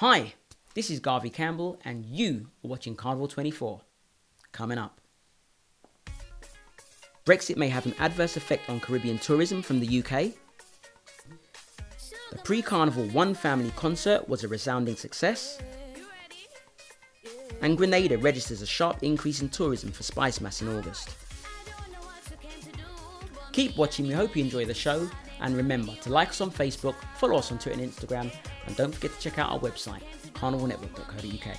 Hi, this is Garvey Campbell and you are watching Carnival 24. Coming up. Brexit may have an adverse effect on Caribbean tourism from the UK. The Pre-Carnival One Famalay Concert was a resounding success. And Grenada registers a sharp increase in tourism for SpiceMas in August. Keep watching, we hope you enjoy the show, and remember to like us on Facebook, follow us on Twitter and Instagram, and don't forget to check out our website, carnivalnetwork.co.uk.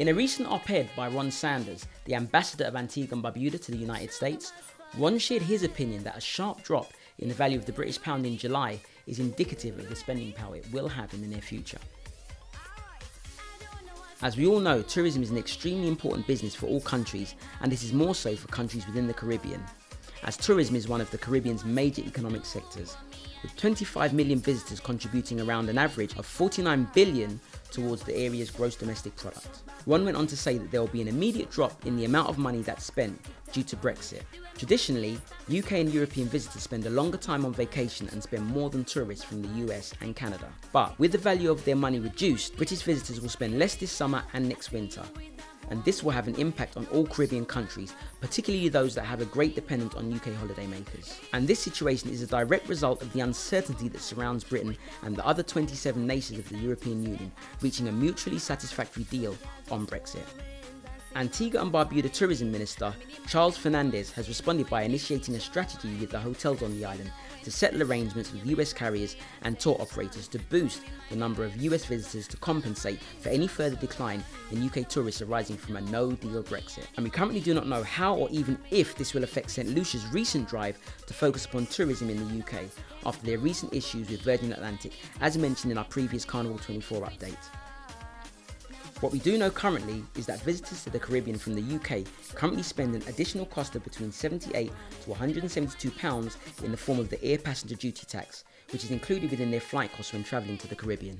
In a recent op-ed by Ron Sanders, the ambassador of Antigua and Barbuda to the United States, Ron shared his opinion that a sharp drop in the value of the British pound in July is indicative of the spending power it will have in the near future. As we all know, tourism is an extremely important business for all countries, and this is more so for countries within the Caribbean, as tourism is one of the Caribbean's major economic sectors, with 25 million visitors contributing around an average of 49 billion towards the area's gross domestic product. Ron went on to say that there will be an immediate drop in the amount of money that's spent due to Brexit. Traditionally, UK and European visitors spend a longer time on vacation and spend more than tourists from the US and Canada. But with the value of their money reduced, British visitors will spend less this summer and next winter. And this will have an impact on all Caribbean countries, particularly those that have a great dependence on UK holidaymakers. And this situation is a direct result of the uncertainty that surrounds Britain and the other 27 nations of the European Union reaching a mutually satisfactory deal on Brexit. Antigua and Barbuda Tourism Minister Charles Fernandez has responded by initiating a strategy with the hotels on the island to settle arrangements with US carriers and tour operators to boost the number of US visitors to compensate for any further decline in UK tourists arising from a no-deal Brexit. And we currently do not know how or even if this will affect St Lucia's recent drive to focus upon tourism in the UK after their recent issues with Virgin Atlantic, as mentioned in our previous Carnival 24 update. What we do know currently is that visitors to the Caribbean from the UK currently spend an additional cost of between £78 to £172 in the form of the air passenger duty tax, which is included within their flight costs when travelling to the Caribbean.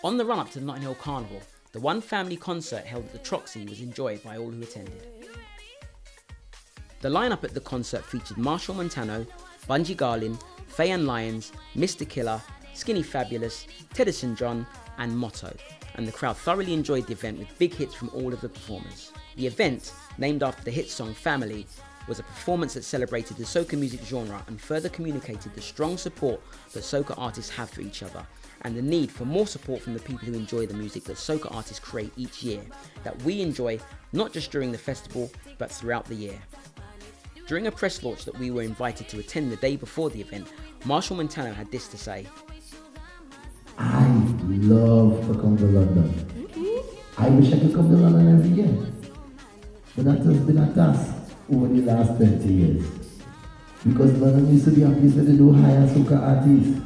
On the run-up to the Notting Hill Carnival, the One Famalay Concert held at the Troxy was enjoyed by all who attended. The lineup at the concert featured Marshall Montano, Bungie Garlin, Faye-Ann Lyons, Mr Killer, Skinny Fabulous, Teddyson John, and Motto, and the crowd thoroughly enjoyed the event with big hits from all of the performers. The event, named after the hit song Family, was a performance that celebrated the soca music genre and further communicated the strong support that soca artists have for each other, and the need for more support from the people who enjoy the music that soca artists create each year, that we enjoy not just during the festival, but throughout the year. During a press launch that we were invited to attend the day before the event, Marshall Montano had this to say. I love to come to London. I wish I could come to London every year. But that has been a task over the last 20 years. Because London used to be a place where they don't hire soca artists.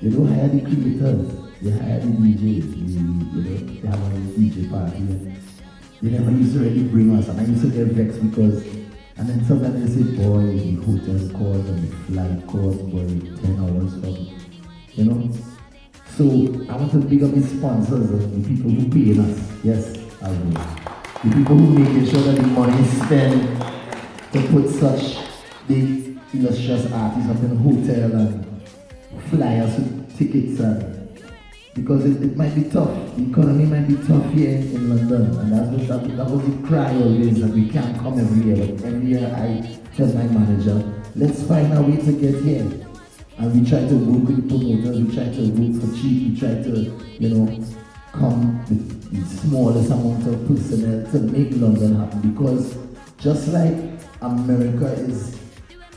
They don't hire the creators. They hire the DJs. They have a DJ party. They never used to really bring us. And I used to get vexed because, and then sometimes they say, boy, the hotel cost and the flight cost, boy, 10 hours from, So I want to big up the sponsors and the people who pay us. Yes, I will. The people who make sure that the money is spent to put such big illustrious artists up in a hotel and fly us with tickets because it might be tough. The economy might be tough here in London, and that was the cry always that we can't come every year. But every year I tell my manager, let's find a way to get here. And we try to work with the promoters, we try to work for cheap, we try to, come with the smallest amount of personnel to make London happen. Because just like America is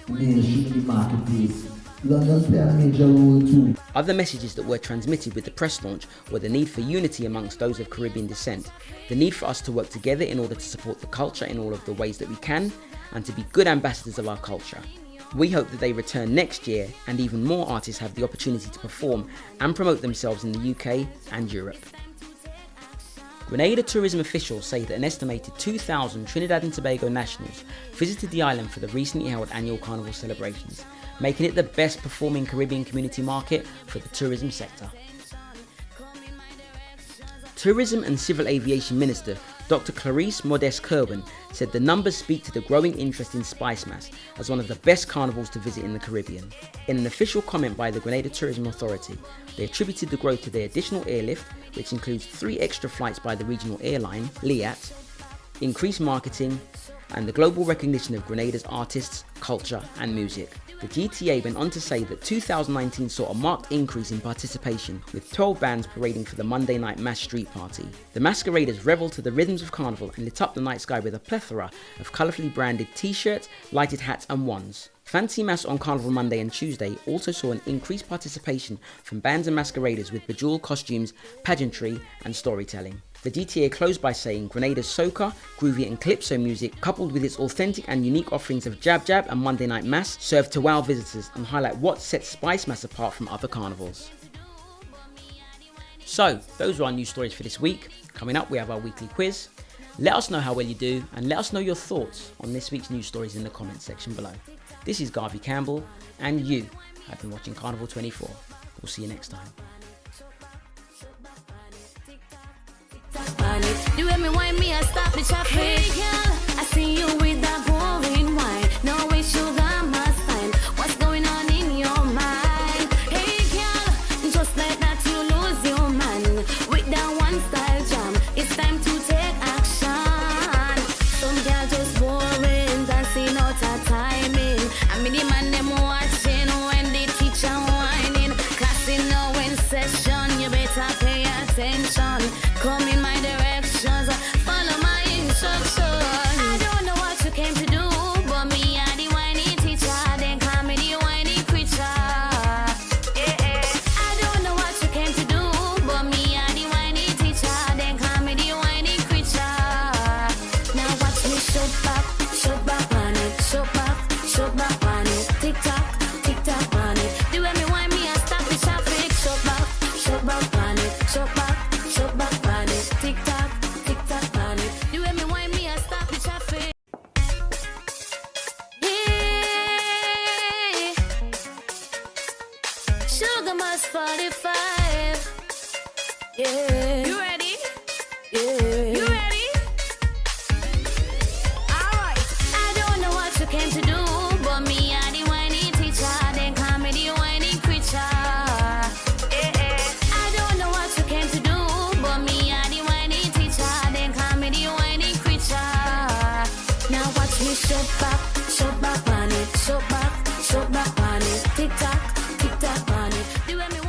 mainstream in the marketplace, London plays a major role too. Other messages that were transmitted with the press launch were the need for unity amongst those of Caribbean descent, the need for us to work together in order to support the culture in all of the ways that we can, and to be good ambassadors of our culture. We hope that they return next year and even more artists have the opportunity to perform and promote themselves in the UK and Europe. Grenada tourism officials say that an estimated 2,000 Trinidad and Tobago nationals visited the island for the recently held annual carnival celebrations, making it the best performing Caribbean community market for the tourism sector. Tourism and Civil Aviation Minister Dr. Clarice Modeste-Kerwin said the numbers speak to the growing interest in SpiceMas as one of the best carnivals to visit in the Caribbean. In an official comment by the Grenada Tourism Authority, they attributed the growth to the additional airlift, which includes 3 extra flights by the regional airline, Liat, increased marketing, and the global recognition of Grenada's artists, culture and music. The GTA went on to say that 2019 saw a marked increase in participation, with 12 bands parading for the Monday night mass street party. The masqueraders revelled to the rhythms of Carnival and lit up the night sky with a plethora of colourfully branded t-shirts, lighted hats and wands. Fancy Mass on Carnival Monday and Tuesday also saw an increased participation from bands and masqueraders with bejeweled costumes, pageantry and storytelling. The GTA closed by saying Grenada's Soca, groovy and calypso music, coupled with its authentic and unique offerings of Jab Jab and Monday Night Mass, served to wow visitors and highlight what sets SpiceMas apart from other carnivals. So, those are our news stories for this week. Coming up, we have our weekly quiz. Let us know how well you do and let us know your thoughts on this week's news stories in the comments section below. This is Garvey Campbell and you have been watching Carnival 24. We'll see you next time. You let me wine me, I stop the traffic. Hey girl, I see you with that boring wine. No way, sugar must find what's going on in your mind. Hey girl, just like that you lose your man with that one style jam. It's time to take action. Some girl just boring, dancing out of timing. I mean the man them watching when the teacher whining. Class in now in session, you better pay attention. Come in my directions, follow my instructions. I don't know what you came to do, but me are the whining teacher. Then call me the whining creature. I don't know what you came to do, but me are the whining teacher. Then call me the whining creature. Now watch me show back on it, show back on it. Tick tock on it. The way me whine me, I stop the traffic. Show back on it, show back on it. Tick tock on it. The way me whine me, I stop the traffic. Yeah. Sugar must 45. Yeah. You ready? Yeah. You ready? Alright. I don't know what you came to do, but me are the whining teacher. Then call me the whining creature. I don't know what you came to do, but me are the whining teacher. Then call me the whining creature. Now watch me show back on it, show back on it. Tick tock on it. The way me